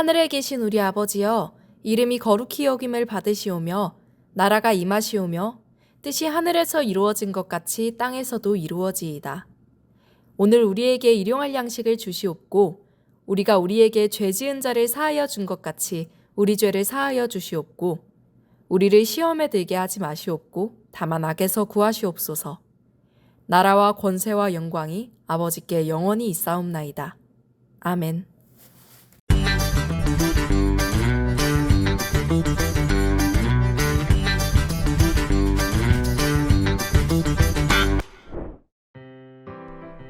하늘에 계신 우리 아버지여, 이름이 거룩히 여김을 받으시오며 나라가 임하시오며 뜻이 하늘에서 이루어진 것 같이 땅에서도 이루어지이다. 오늘 우리에게 일용할 양식을 주시옵고 우리가 우리에게 죄 지은 자를 사하여 준 것 같이 우리 죄를 사하여 주시옵고 우리를 시험에 들게 하지 마시옵고 다만 악에서 구하시옵소서. 나라와 권세와 영광이 아버지께 영원히 있사옵나이다. 아멘.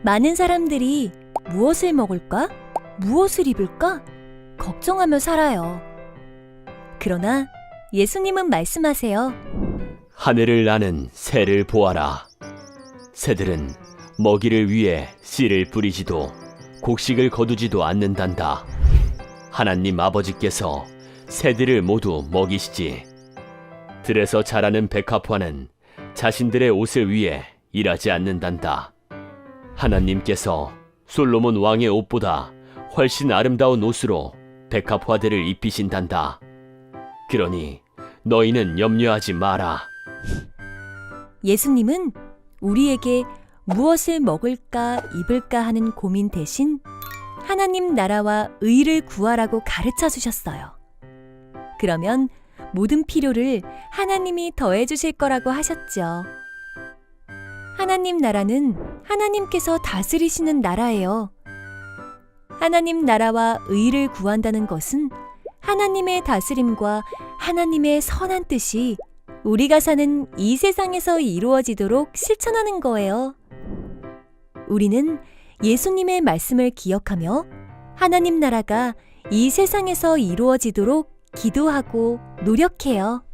많은 사람들이 무엇을 먹을까? 무엇을 입을까? 걱정하며 살아요. 그러나 예수님은 말씀하세요. 하늘을 나는 새를 보아라. 새들은 먹이를 위해 씨를 뿌리지도 곡식을 거두지도 않는단다. 하나님 아버지께서 새들을 모두 먹이시지. 들에서 자라는 백합화는 자신들의 옷을 위해 일하지 않는단다. 하나님께서 솔로몬 왕의 옷보다 훨씬 아름다운 옷으로 백합화들을 입히신단다. 그러니 너희는 염려하지 마라. 예수님은 우리에게 무엇을 먹을까 입을까 하는 고민 대신 하나님 나라와 의를 구하라고 가르쳐 주셨어요. 그러면 모든 필요를 하나님이 더해 주실 거라고 하셨죠. 하나님 나라는 하나님께서 다스리시는 나라예요. 하나님 나라와 의를 구한다는 것은 하나님의 다스림과 하나님의 선한 뜻이 우리가 사는 이 세상에서 이루어지도록 실천하는 거예요. 우리는 예수님의 말씀을 기억하며 하나님 나라가 이 세상에서 이루어지도록 기도하고 노력해요.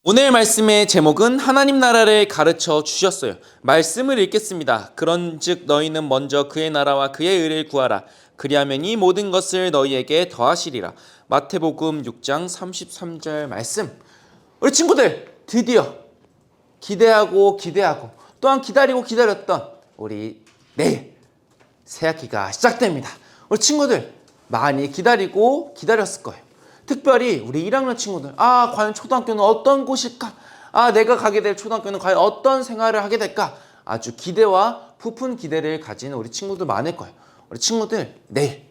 오늘 말씀의 제목은 하나님 나라를 가르쳐 주셨어요. 말씀을 읽겠습니다. 그런즉 너희는 먼저 그의 나라와 그의 의를 구하라. 그리하면 이 모든 것을 너희에게 더하시리라. 마태복음 6장 33절 말씀. 우리 친구들, 드디어 기대하고 또한 기다리고 기다렸던 우리 내일 새학기가 시작됩니다. 우리 친구들 많이 기다리고 기다렸을 거예요. 특별히 우리 1학년 친구들, 과연 초등학교는 어떤 곳일까? 내가 가게 될 초등학교는 과연 어떤 생활을 하게 될까? 아주 기대와 부푼 기대를 가진 우리 친구들 많을 거예요. 우리 친구들 내일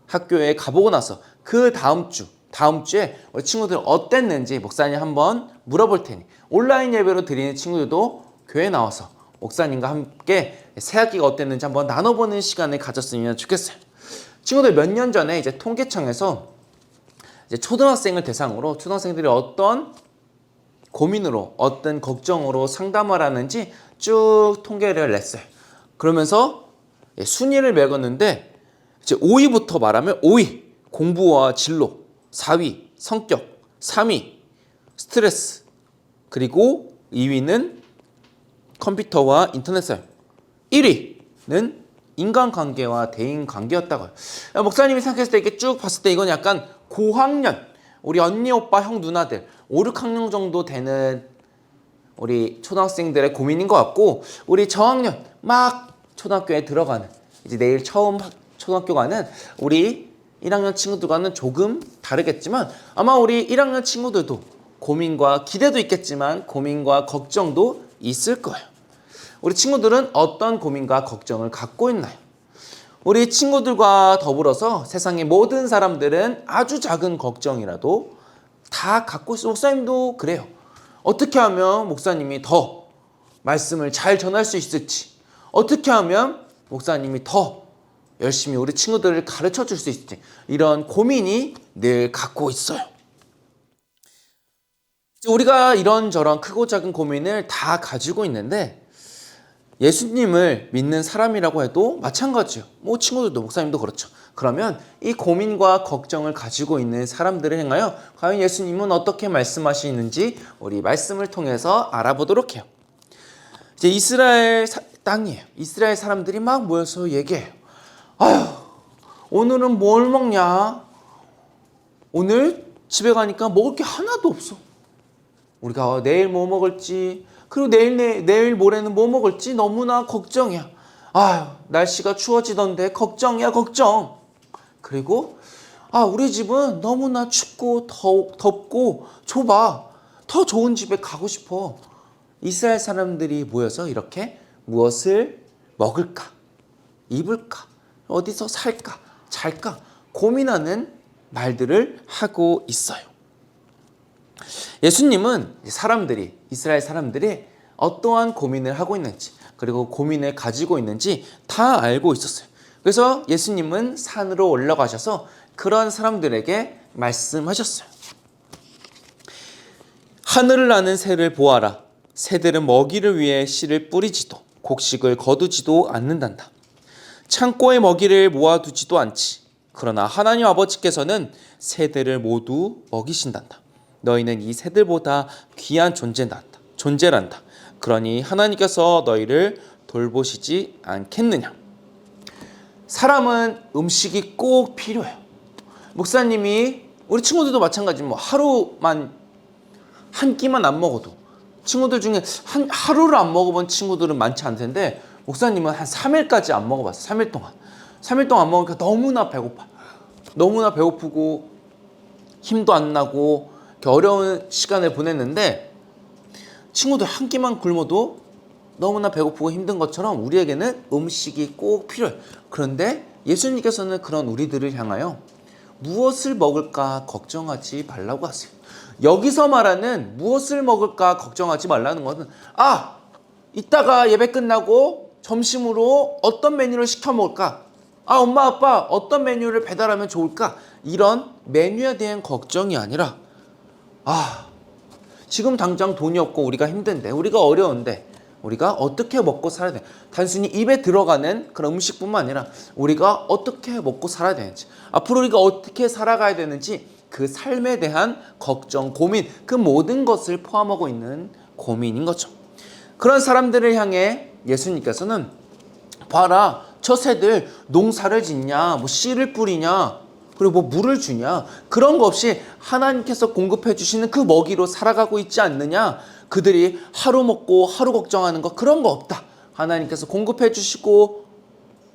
학교에 가보고 나서 그 다음 주에 우리 친구들 어땠는지 목사님 한번 물어볼 테니 온라인 예배로 드리는 친구들도 교회에 나와서 목사님과 함께 새학기가 어땠는지 한번 나눠보는 시간을 가졌으면 좋겠어요. 친구들 몇 년 전에 이제 통계청에서 이제 초등학생을 대상으로 초등학생들이 어떤 고민으로 어떤 걱정으로 상담을 하는지 쭉 통계를 냈어요. 그러면서 순위를 매겼는데 이제 5위부터 말하면 5위 공부와 진로, 4위 성격, 3위 스트레스, 그리고 2위는 컴퓨터와 인터넷 사용, 1위는 인간관계와 대인관계였다고요. 목사님이 생각했을 때 이렇게 쭉 봤을 때 이건 약간 고학년, 우리 언니, 오빠, 형, 누나들 5, 6학년 정도 되는 우리 초등학생들의 고민인 것 같고, 우리 저학년 막 초등학교에 들어가는 이제 내일 처음 초등학교 가는 우리 1학년 친구들과는 조금 다르겠지만 아마 우리 1학년 친구들도 고민과 기대도 있겠지만 고민과 걱정도 있을 거예요. 우리 친구들은 어떤 고민과 걱정을 갖고 있나요? 우리 친구들과 더불어서 세상의 모든 사람들은 아주 작은 걱정이라도 다 갖고 있어요. 목사님도 그래요. 어떻게 하면 목사님이 더 말씀을 잘 전할 수 있을지, 어떻게 하면 목사님이 더 열심히 우리 친구들을 가르쳐 줄 수 있을지, 이런 고민이 늘 갖고 있어요. 우리가 이런저런 크고 작은 고민을 다 가지고 있는데 예수님을 믿는 사람이라고 해도 마찬가지예요. 친구들도 목사님도 그렇죠. 그러면 이 고민과 걱정을 가지고 있는 사람들을 향하여 과연 예수님은 어떻게 말씀하시는지 우리 말씀을 통해서 알아보도록 해요. 이제 이스라엘 땅이에요. 이스라엘 사람들이 막 모여서 얘기해요. 오늘은 뭘 먹냐? 오늘 집에 가니까 먹을 게 하나도 없어. 우리가 내일 뭐 먹을지, 그리고 내일 모레는 뭐 먹을지 너무나 걱정이야. 날씨가 추워지던데 걱정이야, 걱정. 그리고 우리 집은 너무나 춥고 덥고 좁아. 더 좋은 집에 가고 싶어. 이스라엘 사람들이 모여서 이렇게 무엇을 먹을까, 입을까, 어디서 살까, 잘까 고민하는 말들을 하고 있어요. 예수님은 이스라엘 사람들이 어떠한 고민을 하고 있는지, 그리고 고민을 가지고 있는지 다 알고 있었어요. 그래서 예수님은 산으로 올라가셔서 그런 사람들에게 말씀하셨어요. 하늘을 나는 새를 보아라. 새들은 먹이를 위해 씨를 뿌리지도 곡식을 거두지도 않는단다. 창고에 먹이를 모아두지도 않지. 그러나 하나님 아버지께서는 새들을 모두 먹이신단다. 너희는 이 새들보다 귀한 존재란다. 그러니 하나님께서 너희를 돌보시지 않겠느냐. 사람은 음식이 꼭 필요해요. 목사님이, 우리 친구들도 마찬가지, 하루만 한 끼만 안 먹어도, 친구들 중에 하루를 안 먹어본 친구들은 많지 않을 텐데, 목사님은 한 3일까지 안 먹어봤어요. 3일 동안 안 먹으니까 너무나 배고파. 너무나 배고프고 힘도 안 나고 어려운 시간을 보냈는데, 친구들 한 끼만 굶어도 너무나 배고프고 힘든 것처럼 우리에게는 음식이 꼭 필요해요. 그런데 예수님께서는 그런 우리들을 향하여 무엇을 먹을까 걱정하지 말라고 하세요. 여기서 말하는 무엇을 먹을까 걱정하지 말라는 것은, 이따가 예배 끝나고 점심으로 어떤 메뉴를 시켜 먹을까? 엄마 아빠 어떤 메뉴를 배달하면 좋을까? 이런 메뉴에 대한 걱정이 아니라, 지금 당장 돈이 없고 우리가 힘든데, 우리가 어려운데 우리가 어떻게 먹고 살아야 돼? 단순히 입에 들어가는 그런 음식뿐만 아니라 우리가 어떻게 먹고 살아야 되는지, 앞으로 우리가 어떻게 살아가야 되는지, 그 삶에 대한 걱정, 고민, 그 모든 것을 포함하고 있는 고민인 거죠. 그런 사람들을 향해 예수님께서는, 봐라, 저 새들 농사를 짓냐, 씨를 뿌리냐, 그리고 물을 주냐, 그런 거 없이 하나님께서 공급해 주시는 그 먹이로 살아가고 있지 않느냐. 그들이 하루 먹고 하루 걱정하는 거, 그런 거 없다. 하나님께서 공급해 주시고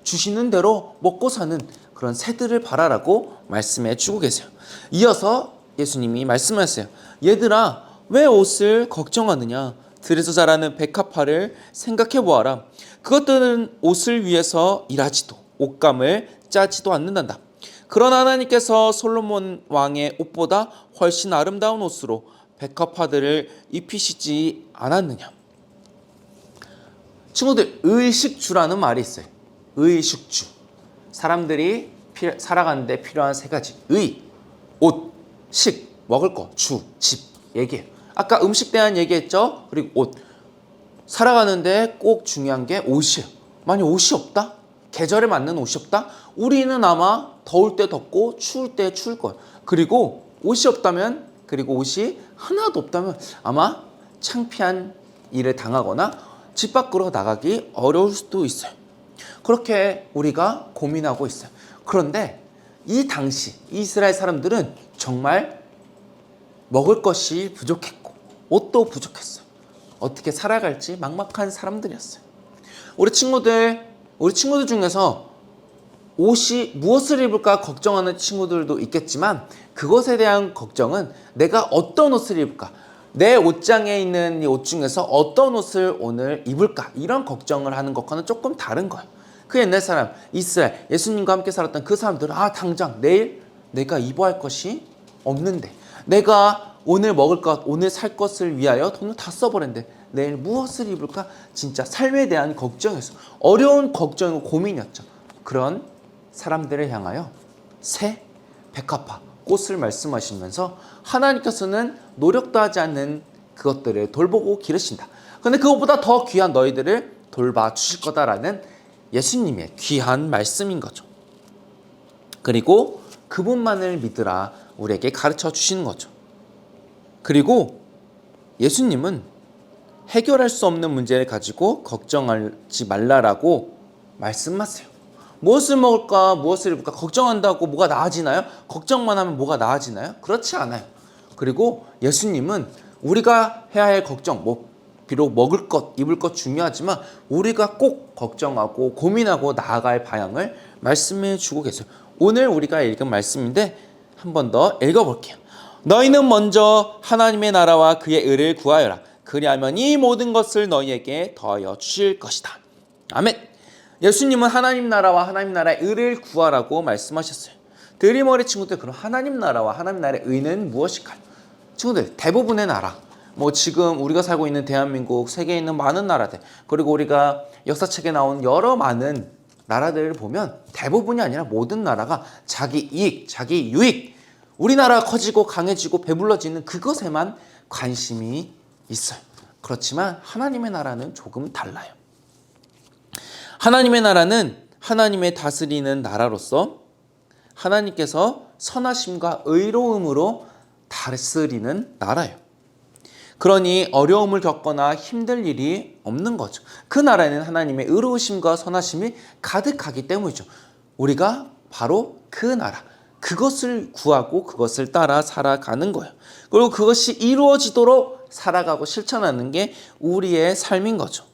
주시는 대로 먹고 사는 그런 새들을 바라라고 말씀해 주고 계세요. 이어서 예수님이 말씀하세요. 얘들아, 왜 옷을 걱정하느냐? 들에서 자라는 백합화를 생각해 보아라. 그것들은 옷을 위해서 일하지도 옷감을 짜지도 않는단다. 그러나 하나님께서 솔로몬 왕의 옷보다 훨씬 아름다운 옷으로 백합화들을 입히시지 않았느냐. 친구들, 의식주라는 말이 있어요. 의식주. 사람들이 살아가는데 필요한 세 가지. 의, 옷, 식, 먹을 거, 주, 집 얘기해요. 아까 음식 대한 얘기했죠. 그리고 옷. 살아가는데 꼭 중요한 게 옷이에요. 만약 옷이 없다? 계절에 맞는 옷이 없다? 우리는 아마 더울 때 덥고 추울 때 추울 거예요. 그리고 옷이 없다면, 그리고 옷이 하나도 없다면 아마 창피한 일을 당하거나 집 밖으로 나가기 어려울 수도 있어요. 그렇게 우리가 고민하고 있어요. 그런데 이 당시 이스라엘 사람들은 정말 먹을 것이 부족했고 옷도 부족했어요. 어떻게 살아갈지 막막한 사람들이었어요. 우리 친구들 중에서 옷이 무엇을 입을까 걱정하는 친구들도 있겠지만, 그것에 대한 걱정은 내가 어떤 옷을 입을까, 내 옷장에 있는 이 옷 중에서 어떤 옷을 오늘 입을까, 이런 걱정을 하는 것과는 조금 다른 거예요. 그 옛날 사람, 이스라엘, 예수님과 함께 살았던 그 사람들은 당장 내일 내가 입어야 할 것이 없는데, 내가 오늘 먹을 것, 오늘 살 것을 위하여 돈을 다 써버렸는데 내일 무엇을 입을까? 진짜 삶에 대한 걱정이었어요. 어려운 걱정이고 고민이었죠. 그런 사람들을 향하여 새, 백합화, 꽃을 말씀하시면서 하나님께서는 노력도 하지 않는 그것들을 돌보고 기르신다. 그런데 그것보다 더 귀한 너희들을 돌봐 주실 거다라는 예수님의 귀한 말씀인 거죠. 그리고 그분만을 믿으라 우리에게 가르쳐 주시는 거죠. 그리고 예수님은 해결할 수 없는 문제를 가지고 걱정하지 말라라고 말씀하세요. 무엇을 먹을까, 무엇을 입을까 걱정한다고 뭐가 나아지나요? 걱정만 하면 뭐가 나아지나요? 그렇지 않아요. 그리고 예수님은 우리가 해야 할 걱정, 비록 먹을 것, 입을 것 중요하지만 우리가 꼭 걱정하고 고민하고 나아갈 방향을 말씀해 주고 계세요. 오늘 우리가 읽은 말씀인데 한 번 더 읽어볼게요. 너희는 먼저 하나님의 나라와 그의 의를 구하여라. 그리하면 이 모든 것을 너희에게 더하여 주실 것이다. 아멘. 예수님은 하나님 나라와 하나님 나라의 의를 구하라고 말씀하셨어요. 드림어리 친구들, 그럼 하나님 나라와 하나님 나라의 의는 무엇일까요? 친구들, 대부분의 나라, 지금 우리가 살고 있는 대한민국, 세계에 있는 많은 나라들, 그리고 우리가 역사책에 나온 여러 많은 나라들을 보면 대부분이 아니라 모든 나라가 자기 이익, 자기 유익, 우리나라가 커지고 강해지고 배불러지는 그것에만 관심이 있어요. 그렇지만 하나님의 나라는 조금 달라요. 하나님의 나라는 하나님의 다스리는 나라로서 하나님께서 선하심과 의로움으로 다스리는 나라예요. 그러니 어려움을 겪거나 힘들 일이 없는 거죠. 그 나라에는 하나님의 의로우심과 선하심이 가득하기 때문이죠. 우리가 바로 그 나라, 그것을 구하고 그것을 따라 살아가는 거예요. 그리고 그것이 이루어지도록 살아가고 실천하는 게 우리의 삶인 거죠.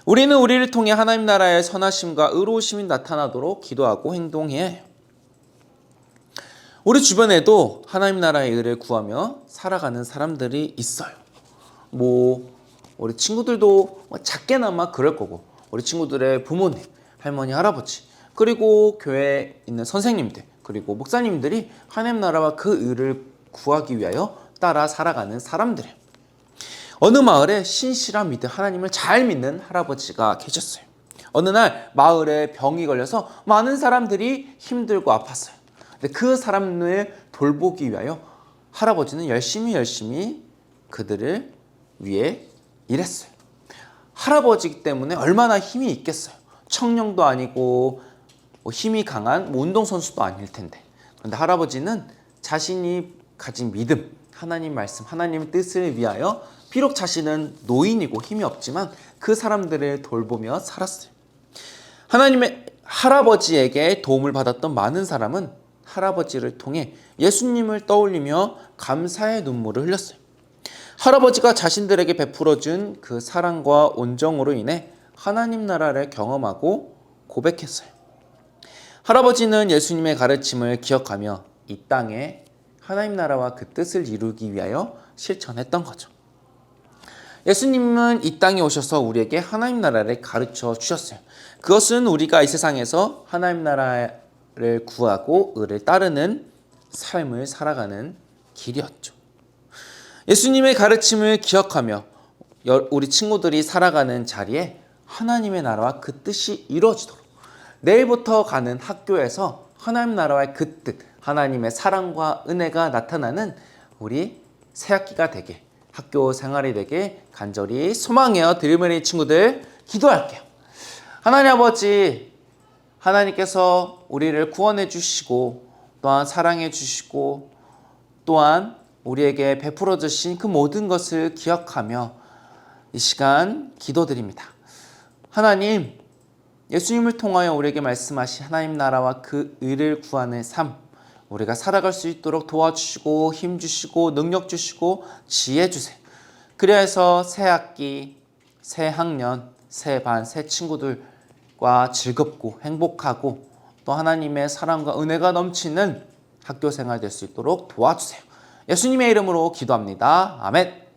우리는 우리를 통해 하나님 나라의 선하심과 의로우심이 나타나도록 기도하고 행동해야 해요. 우리 주변에도 하나님 나라의 의를 구하며 살아가는 사람들이 있어요. 우리 친구들도 작게나마 그럴 거고, 우리 친구들의 부모님, 할머니, 할아버지, 그리고 교회에 있는 선생님들, 그리고 목사님들이 하나님 나라와 그 의를 구하기 위하여 따라 살아가는 사람들이에요. 어느 마을에 신실한 믿음, 하나님을 잘 믿는 할아버지가 계셨어요. 어느 날 마을에 병이 걸려서 많은 사람들이 힘들고 아팠어요. 근데 그 사람을 돌보기 위하여 할아버지는 열심히 그들을 위해 일했어요. 할아버지이기 때문에 얼마나 힘이 있겠어요. 청년도 아니고 힘이 강한 운동선수도 아닐 텐데. 그런데 할아버지는 자신이 가진 믿음, 하나님 말씀, 하나님의 뜻을 위하여 비록 자신은 노인이고 힘이 없지만 그 사람들을 돌보며 살았어요. 하나님의 할아버지에게 도움을 받았던 많은 사람은 할아버지를 통해 예수님을 떠올리며 감사의 눈물을 흘렸어요. 할아버지가 자신들에게 베풀어준 그 사랑과 온정으로 인해 하나님 나라를 경험하고 고백했어요. 할아버지는 예수님의 가르침을 기억하며 이 땅에 하나님 나라와 그 뜻을 이루기 위하여 실천했던 거죠. 예수님은 이 땅에 오셔서 우리에게 하나님 나라를 가르쳐 주셨어요. 그것은 우리가 이 세상에서 하나님 나라를 구하고 의를 따르는 삶을 살아가는 길이었죠. 예수님의 가르침을 기억하며 우리 친구들이 살아가는 자리에 하나님의 나라와 그 뜻이 이루어지도록 내일부터 가는 학교에서 하나님 나라와의 그 뜻, 하나님의 사랑과 은혜가 나타나는 우리 새학기가 되게, 학교 생활이 되게 간절히 소망해요. 드림어리 친구들 기도할게요. 하나님 아버지, 하나님께서 우리를 구원해 주시고 또한 사랑해 주시고 또한 우리에게 베풀어 주신 그 모든 것을 기억하며 이 시간 기도드립니다. 하나님, 예수님을 통하여 우리에게 말씀하신 하나님 나라와 그 의를 구하는 삶, 우리가 살아갈 수 있도록 도와주시고 힘 주시고 능력 주시고 지혜 주세요. 그래서 새 학기, 새 학년, 새 반, 새 친구들과 즐겁고 행복하고 또 하나님의 사랑과 은혜가 넘치는 학교 생활 될 수 있도록 도와주세요. 예수님의 이름으로 기도합니다. 아멘.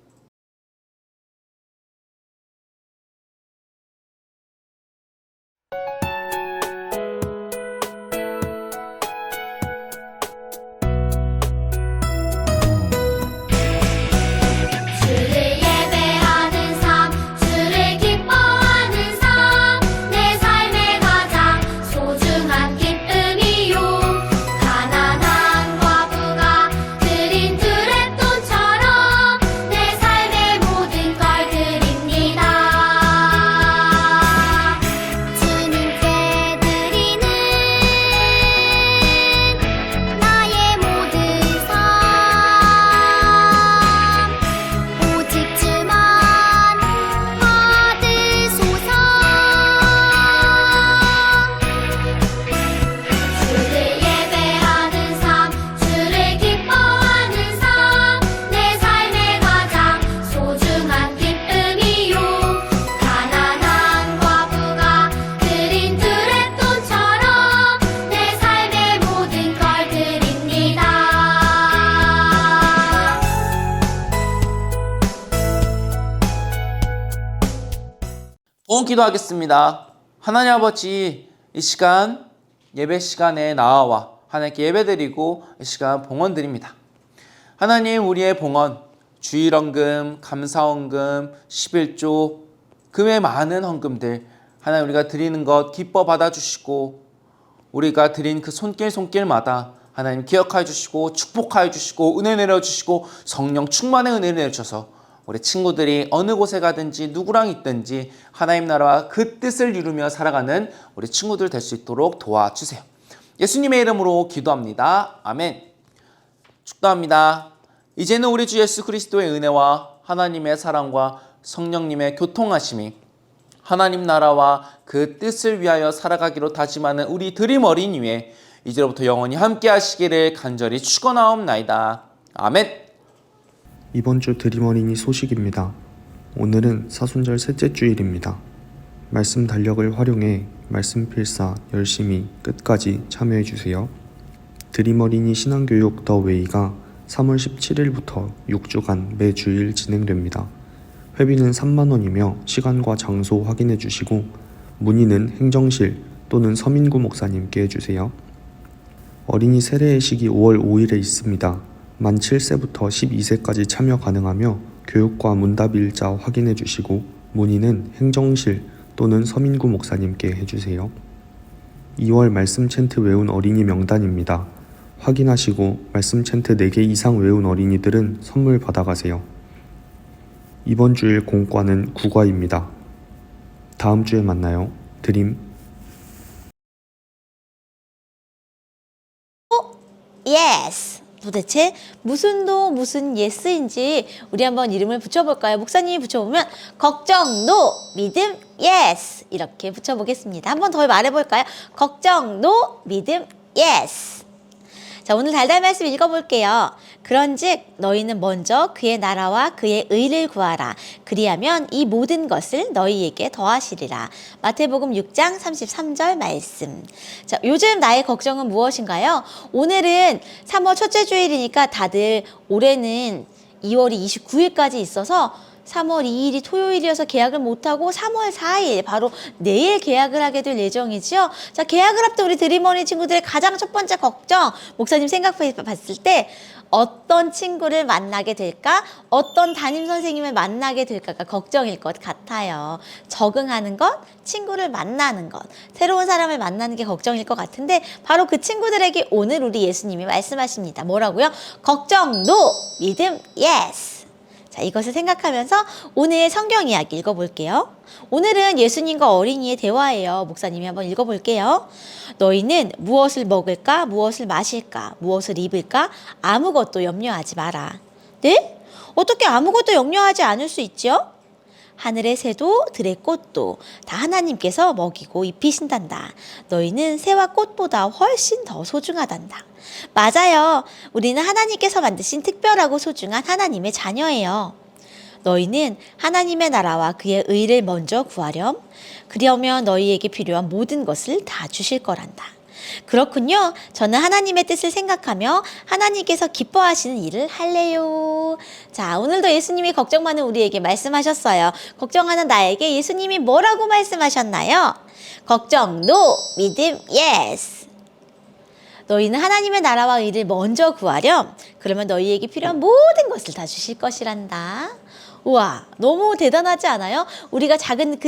가난한 과부가 드린 드랩돈처럼 내 봉헌 기도하겠습니다. 하나님 아버지, 이 시간 예배 시간에 나와 하나님께 예배드리고 이 시간 봉헌 드립니다. 하나님, 우리의 봉헌, 주일헌금, 감사헌금, 11조, 그 외 많은 헌금들 하나님 우리가 드리는 것 기뻐 받아주시고 우리가 드린 그 손길마다 하나님 기억하여 주시고 축복하여 주시고 은혜 내려주시고 성령 충만의 은혜를 내주셔서 우리 친구들이 어느 곳에 가든지 누구랑 있든지 하나님 나라와 그 뜻을 이루며 살아가는 우리 친구들 될 수 있도록 도와주세요. 예수님의 이름으로 기도합니다. 아멘. 축도합니다. 이제는 우리 주 예수 그리스도의 은혜와 하나님의 사랑과 성령님의 교통하심이 하나님 나라와 그 뜻을 위하여 살아가기로 다짐하는 우리 드림 어린이 위에 이제로부터 영원히 함께 하시기를 간절히 축원하옵나이다. 아멘. 이번 주 드림 어린이 소식입니다. 오늘은 사순절 셋째 주일입니다. 말씀 달력을 활용해 말씀 필사 열심히 끝까지 참여해 주세요. 드림 어린이 신앙교육 더 웨이가 3월 17일부터 6주간 매주일 진행됩니다. 회비는 3만원이며 시간과 장소 확인해 주시고 문의는 행정실 또는 서민구 목사님께 해주세요. 어린이 세례의식이 5월 5일에 있습니다. 만 7세부터 12세까지 참여 가능하며 교육과 문답일자 확인해 주시고 문의는 행정실 또는 서민구 목사님께 해주세요. 2월 말씀 챈트 외운 어린이 명단입니다. 확인하시고 말씀 챈트 4개 이상 외운 어린이들은 선물 받아가세요. 이번 주일 공과는 국어입니다. 다음 주에 만나요. 드림. 예스. 도대체 무슨 도 무슨 예스인지 우리 한번 이름을 붙여볼까요? 목사님이 붙여보면 걱정 노, 믿음 예스 이렇게 붙여보겠습니다. 한번 더 말해볼까요? 걱정 노, 믿음 예스. 자, 오늘 달달 말씀 읽어볼게요. 그런즉 너희는 먼저 그의 나라와 그의 의를 구하라. 그리하면 이 모든 것을 너희에게 더하시리라. 마태복음 6장 33절 말씀. 자, 요즘 나의 걱정은 무엇인가요? 오늘은 3월 첫째 주일이니까 다들 올해는 2월이 29일까지 있어서 3월 2일이 토요일이어서 계약을 못하고 3월 4일 바로 내일 계약을 하게 될 예정이지요. 자, 계약을 앞둔 우리 드림어린 친구들의 가장 첫 번째 걱정, 목사님 생각해 봤을 때 어떤 친구를 만나게 될까? 어떤 담임 선생님을 만나게 될까가 걱정일 것 같아요. 적응하는 것, 친구를 만나는 것, 새로운 사람을 만나는 게 걱정일 것 같은데 바로 그 친구들에게 오늘 우리 예수님이 말씀하십니다. 뭐라고요? 걱정 노, 믿음 예스. 자, 이것을 생각하면서 오늘 성경 이야기 읽어볼게요. 오늘은 예수님과 어린이의 대화예요. 목사님이 한번 읽어볼게요. 너희는 무엇을 먹을까? 무엇을 마실까? 무엇을 입을까? 아무것도 염려하지 마라. 네? 어떻게 아무것도 염려하지 않을 수 있죠? 하늘의 새도 들의 꽃도 다 하나님께서 먹이고 입히신단다. 너희는 새와 꽃보다 훨씬 더 소중하단다. 맞아요. 우리는 하나님께서 만드신 특별하고 소중한 하나님의 자녀예요. 너희는 하나님의 나라와 그의 의를 먼저 구하렴. 그러면 너희에게 필요한 모든 것을 다 주실 거란다. 그렇군요. 저는 하나님의 뜻을 생각하며 하나님께서 기뻐하시는 일을 할래요. 자, 오늘도 예수님이 걱정 많은 우리에게 말씀하셨어요. 걱정하는 나에게 예수님이 뭐라고 말씀하셨나요? 걱정 노, 믿음 예스. 너희는 하나님의 나라와 의를 먼저 구하렴. 그러면 너희에게 필요한 모든 것을 다 주실 것이란다. 우와, 너무 대단하지 않아요? 우리가 작은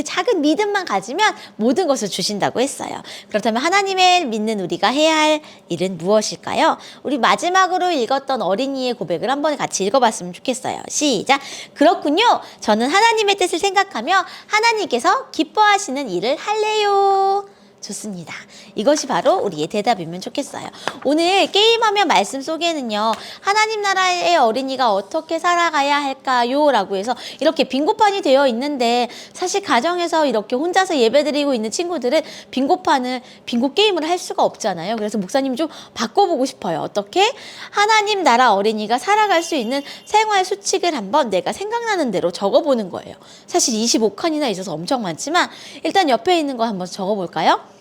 믿음만 가지면 모든 것을 주신다고 했어요. 그렇다면 하나님을 믿는 우리가 해야 할 일은 무엇일까요? 우리 마지막으로 읽었던 어린이의 고백을 한번 같이 읽어봤으면 좋겠어요. 시작. 그렇군요. 저는 하나님의 뜻을 생각하며 하나님께서 기뻐하시는 일을 할래요. 좋습니다. 이것이 바로 우리의 대답이면 좋겠어요. 오늘 게임하며 말씀 속에는요, 하나님 나라의 어린이가 어떻게 살아가야 할까요? 라고 해서 이렇게 빙고판이 되어 있는데, 사실 가정에서 이렇게 혼자서 예배드리고 있는 친구들은 빙고 게임을 할 수가 없잖아요. 그래서 목사님 좀 바꿔보고 싶어요. 어떻게? 하나님 나라 어린이가 살아갈 수 있는 생활 수칙을 한번 내가 생각나는 대로 적어보는 거예요. 사실 25칸이나 있어서 엄청 많지만 일단 옆에 있는 거 한번 적어볼까요?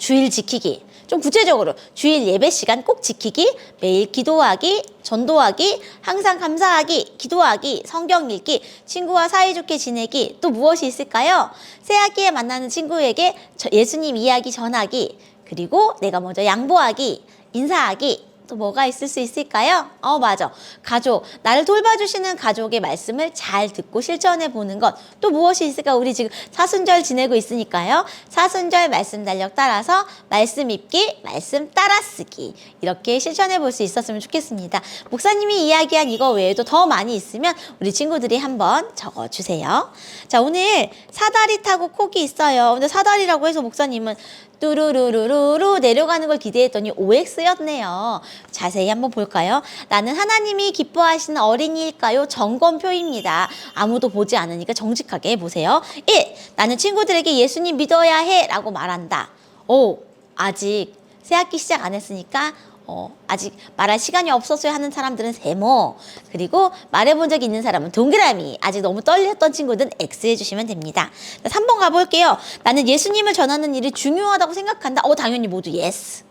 주일 지키기. 좀 구체적으로 주일 예배 시간 꼭 지키기, 매일 기도하기, 전도하기, 항상 감사하기, 기도하기, 성경 읽기, 친구와 사이좋게 지내기, 또 무엇이 있을까요? 새 학기에 만나는 친구에게 예수님 이야기 전하기, 그리고 내가 먼저 양보하기, 인사하기, 또 뭐가 있을 수 있을까요? 맞아. 가족, 나를 돌봐주시는 가족의 말씀을 잘 듣고 실천해 보는 것. 또 무엇이 있을까? 우리 지금 사순절 지내고 있으니까요. 사순절 말씀 달력 따라서 말씀 읽기, 말씀 따라 쓰기. 이렇게 실천해 볼 수 있었으면 좋겠습니다. 목사님이 이야기한 이거 외에도 더 많이 있으면 우리 친구들이 한번 적어주세요. 자, 오늘 사다리 타고 콕이 있어요. 근데 사다리라고 해서 목사님은 뚜루루루루루 내려가는 걸 기대했더니 OX였네요. 자세히 한번 볼까요? 나는 하나님이 기뻐하시는 어린이일까요? 점검표입니다. 아무도 보지 않으니까 정직하게 보세요. 1. 나는 친구들에게 예수님 믿어야 해 라고 말한다. 아직 새학기 시작 안 했으니까 아직 말할 시간이 없었어요 하는 사람들은 세모, 그리고 말해본 적이 있는 사람은 동그라미, 아직 너무 떨렸던 친구들은 X 해주시면 됩니다. 3번 가볼게요. 나는 예수님을 전하는 일이 중요하다고 생각한다. 당연히 모두 예스.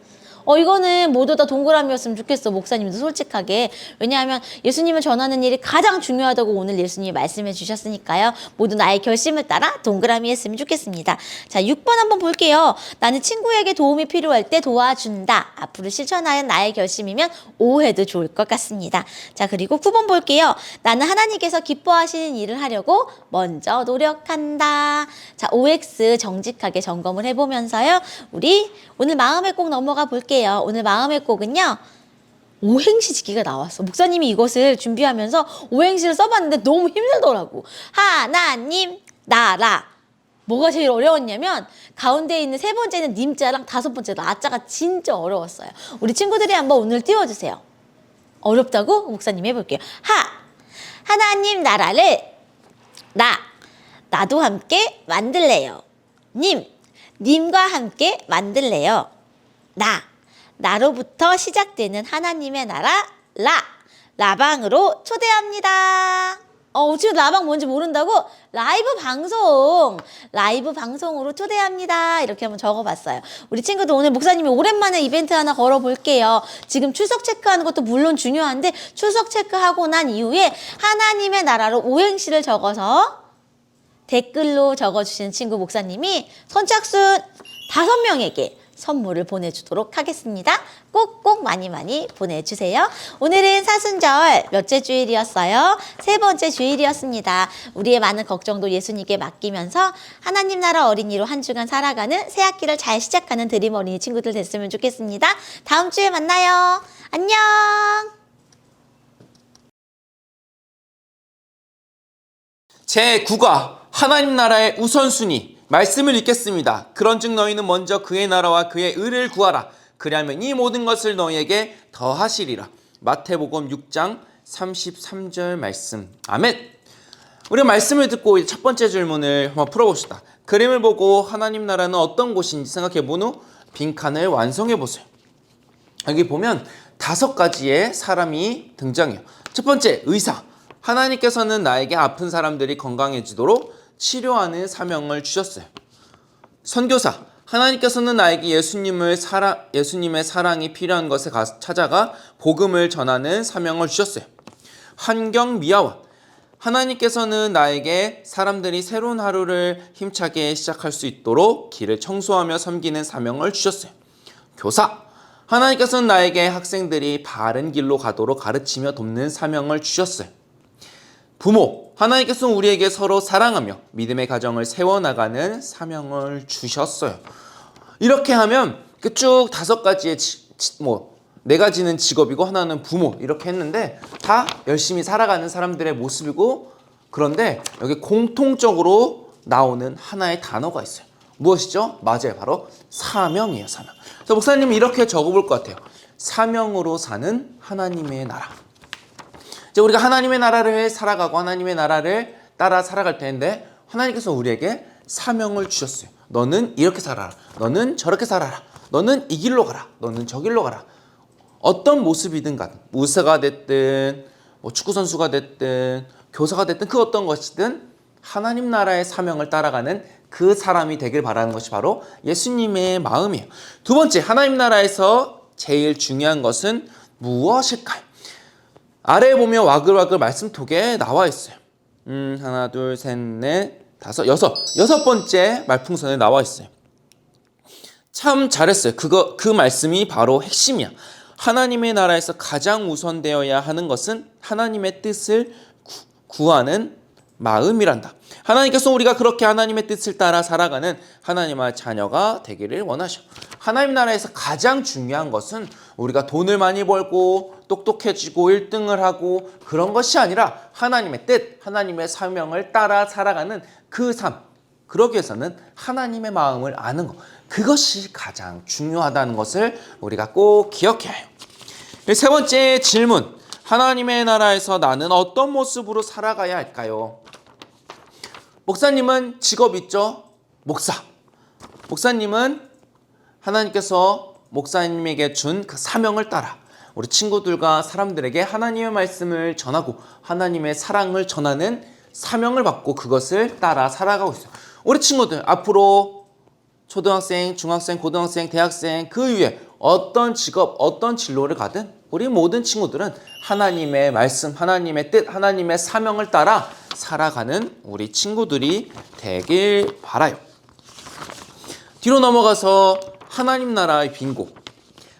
이거는 모두 다 동그라미였으면 좋겠어. 목사님도 솔직하게. 왜냐하면 예수님을 전하는 일이 가장 중요하다고 오늘 예수님이 말씀해 주셨으니까요. 모두 나의 결심을 따라 동그라미 했으면 좋겠습니다. 자, 6번 한번 볼게요. 나는 친구에게 도움이 필요할 때 도와준다. 앞으로 실천하는 나의 결심이면 O 해도 좋을 것 같습니다. 자, 그리고 9번 볼게요. 나는 하나님께서 기뻐하시는 일을 하려고 먼저 노력한다. 자, OX 정직하게 점검을 해보면서요. 우리 오늘 마음의 꼭 넘어가 볼게요. 오늘 마음의 꼭은요. 오행시 지기가 나왔어. 목사님이 이것을 준비하면서 오행시를 써봤는데 너무 힘들더라고. 하나님, 나라. 뭐가 제일 어려웠냐면 가운데 있는 세 번째는 님자랑 다섯 번째 나자가 진짜 어려웠어요. 우리 친구들이 한번 오늘 띄워주세요. 어렵다고? 목사님 해볼게요. 하나님 나라를 나도 함께 만들래요. 님과 함께 만들래요. 나로부터 시작되는 하나님의 나라 라방으로 초대합니다. 지금 라방 뭔지 모른다고? 라이브 방송으로 초대합니다. 이렇게 한번 적어봤어요. 우리 친구들 오늘 목사님이 오랜만에 이벤트 하나 걸어볼게요. 지금 출석 체크하는 것도 물론 중요한데 출석 체크하고 난 이후에 하나님의 나라로 오행시를 적어서 댓글로 적어주시는 친구 목사님이 선착순 5명에게 선물을 보내주도록 하겠습니다. 꼭꼭 많이 보내주세요. 오늘은 사순절 몇째 주일이었어요? 3번째 주일이었습니다. 우리의 많은 걱정도 예수님께 맡기면서 하나님 나라 어린이로 한 주간 살아가는 새 학기를 잘 시작하는 드림 어린이 친구들 됐으면 좋겠습니다. 다음 주에 만나요. 안녕. 제9과 하나님 나라의 우선순위 말씀을 읽겠습니다. 그런즉 너희는 먼저 그의 나라와 그의 의를 구하라. 그리하면 이 모든 것을 너희에게 더하시리라. 마태복음 6장 33절 말씀. 아멘. 우리가 말씀을 듣고 첫 번째 질문을 한번 풀어봅시다. 그림을 보고 하나님 나라는 어떤 곳인지 생각해본 후 빈칸을 완성해보세요. 여기 보면 5가지의 사람이 등장해요. 첫 번째, 의사. 하나님께서는 나에게 아픈 사람들이 건강해지도록 치료하는 사명을 주셨어요. 선교사. 하나님께서는 나에게 예수님의 사랑이 필요한 것에 찾아가 복음을 전하는 사명을 주셨어요. 환경미화원. 하나님께서는 나에게 사람들이 새로운 하루를 힘차게 시작할 수 있도록 길을 청소하며 섬기는 사명을 주셨어요. 교사. 하나님께서는 나에게 학생들이 바른 길로 가도록 가르치며 돕는 사명을 주셨어요. 부모. 하나님께서는 우리에게 서로 사랑하며 믿음의 가정을 세워나가는 사명을 주셨어요. 이렇게 하면 쭉 5가지의 4가지는 직업이고 하나는 부모 이렇게 했는데 다 열심히 살아가는 사람들의 모습이고, 그런데 여기 공통적으로 나오는 하나의 단어가 있어요. 무엇이죠? 맞아요. 바로 사명이에요. 사명. 그래서 목사님이 이렇게 적어볼 것 같아요. 사명으로 사는 하나님의 나라. 이제 우리가 하나님의 나라를 살아가고 하나님의 나라를 따라 살아갈 텐데 하나님께서 우리에게 사명을 주셨어요. 너는 이렇게 살아라. 너는 저렇게 살아라. 너는 이 길로 가라. 너는 저 길로 가라. 어떤 모습이든 간에 의사가 됐든 축구선수가 됐든 교사가 됐든 그 어떤 것이든 하나님 나라의 사명을 따라가는 그 사람이 되길 바라는 것이 바로 예수님의 마음이에요. 두 번째, 하나님 나라에서 제일 중요한 것은 무엇일까요? 아래에 보면 와글와글 말씀톡에 나와 있어요. 하나, 둘, 셋, 넷, 다섯, 여섯 번째 말풍선에 나와 있어요. 참 잘했어요. 그 말씀이 바로 핵심이야. 하나님의 나라에서 가장 우선되어야 하는 것은 하나님의 뜻을 구하는 마음이란다. 하나님께서 우리가 그렇게 하나님의 뜻을 따라 살아가는 하나님의 자녀가 되기를 원하셔. 하나님 나라에서 가장 중요한 것은 우리가 돈을 많이 벌고 똑똑해지고 1등을 하고 그런 것이 아니라 하나님의 뜻, 하나님의 사명을 따라 살아가는 그 삶. 그러기 위해서는 하나님의 마음을 아는 것. 그것이 가장 중요하다는 것을 우리가 꼭 기억해야 해요. 세 번째 질문. 하나님의 나라에서 나는 어떤 모습으로 살아가야 할까요? 목사님은 직업 있죠? 목사. 목사님은 하나님께서 목사님에게 준 그 사명을 따라 우리 친구들과 사람들에게 하나님의 말씀을 전하고 하나님의 사랑을 전하는 사명을 받고 그것을 따라 살아가고 있어요. 우리 친구들 앞으로 초등학생, 중학생, 고등학생, 대학생 그 위에 어떤 직업, 어떤 진로를 가든 우리 모든 친구들은 하나님의 말씀, 하나님의 뜻, 하나님의 사명을 따라 살아가는 우리 친구들이 되길 바라요. 뒤로 넘어가서 하나님 나라의 빈고.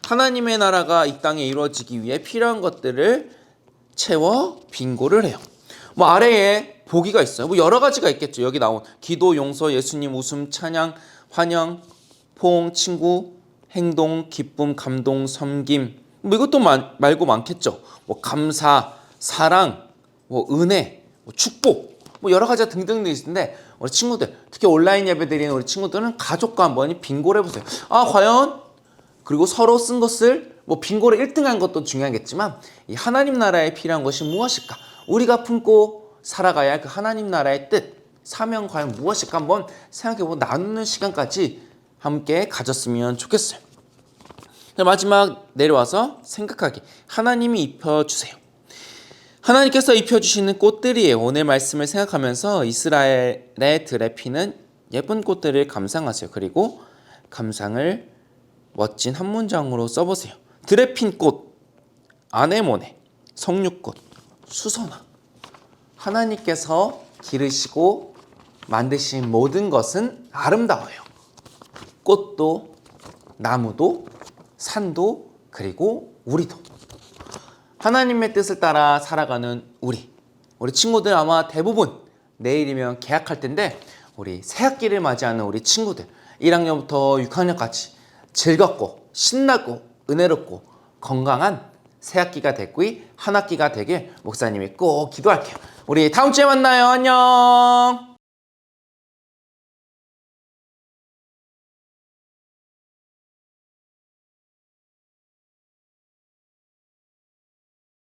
하나님의 나라가 이 땅에 이루어지기 위해 필요한 것들을 채워 빈고를 해요. 아래에 보기가 있어요. 여러 가지가 있겠죠. 여기 나온 기도, 용서, 예수님, 웃음, 찬양, 환영, 포옹, 친구, 행동, 기쁨, 감동, 섬김. 이것도 말고 많겠죠. 감사, 사랑, 은혜, 축복, 여러 가지가 등등 있는데 우리 친구들, 특히 온라인 예배 드리는 우리 친구들은 가족과 한번 빙고를 해보세요. 과연 그리고 서로 쓴 것을 빙고를 1등한 것도 중요하겠지만 이 하나님 나라에 필요한 것이 무엇일까? 우리가 품고 살아가야 할 그 하나님 나라의 뜻, 사명 과연 무엇일까? 한번 생각해보고 나누는 시간까지 함께 가졌으면 좋겠어요. 마지막 내려와서 생각하기. 하나님이 입혀주세요. 하나님께서 입혀주시는 꽃들이에요. 오늘 말씀을 생각하면서 이스라엘의 들에 피는 예쁜 꽃들을 감상하세요. 그리고 감상을 멋진 한 문장으로 써보세요. 들에 핀 꽃, 아네모네, 석류꽃, 수선화. 하나님께서 기르시고 만드신 모든 것은 아름다워요. 꽃도, 나무도, 산도, 그리고 우리도. 하나님의 뜻을 따라 살아가는 우리 친구들 아마 대부분 내일이면 개학할 텐데 우리 새학기를 맞이하는 우리 친구들 1학년부터 6학년까지 즐겁고 신나고 은혜롭고 건강한 새학기가 됐고 한 학기가 되길 목사님이 꼭 기도할게요. 우리 다음 주에 만나요. 안녕.